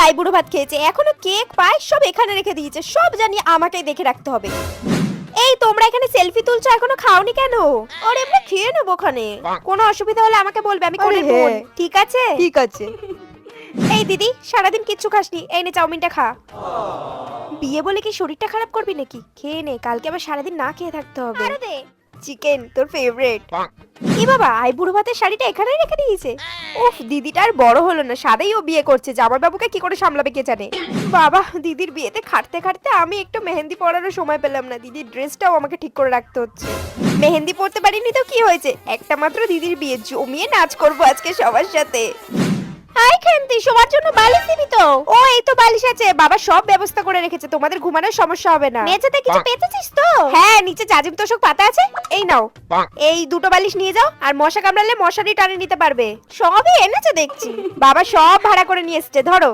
আইবুড়ো ভাত খেয়েছে, এখনো কেক পায়েস সব এখানে রেখে দিয়েছে। সব জানি আমাকেই দেখে রাখতে হবে। এই তোমরা এখানে সেলফি তুলছো, এখনো খাওনি কেন? আরে আমরা খেয়ে নেবো ওখানে, কোনো অসুবিধা হলে আমাকে বলবে, আমি করে দেবো। ঠিক আছে ঠিক আছে। এই দিদি, সারাদিন কিচ্ছু খাসনি, এই নে চাউমিনটা খা। বিয়ে বলে কি শরীরটা খারাপ করবি নাকি? খেয়ে নে, কালকে আবার সারাদিন না খেয়ে থাকতে হবে। আরে দে চিকেন, তোর ফেভারিট। এ বাবা, আইবুড়ো ভাতের শাড়িটা এখানেই রেখে দিয়েছে। উফ, দিদিটা আর বড় হলো না, সাদাই ও বিয়ে করছে, জামাই বাবুকে কি করে সামলাবে কে জানে। বাবা, দিদির বিয়েতে খাটতে খাটতে আমি একটু মেহেন্দি পরারও সময় পেলাম না। দিদির ড্রেসটাও আমাকে ঠিক করে রাখতে হচ্ছে। মেহেন্দি পরতে পারিনি তো কি হয়েছে, একটা মাত্র দিদির বিয়ে, জমিয়ে নাচ করবো আজকে সবার সাথে। হাই খান্তি, শোবার জন্য বালিশ দিবি তো? ও এই তো বালিশ আছে, বাবা সব ব্যবস্থা করে রেখেছে, তোমাদের ঘুমানোর সমস্যা হবে না। মেঝেতে কিছু পেতেছিস তো? হ্যাঁ, নিচে জাজিম তোষক পাতা আছে, এই নাও। এই দুটো বালিশ নিয়ে যাও, আর মশা কামড়ালে মশারি টানে নিতে পারবে। সবই এনেছে দেখছি, বাবা সব ভাড়া করে নিয়ে এসেছে, ধরো।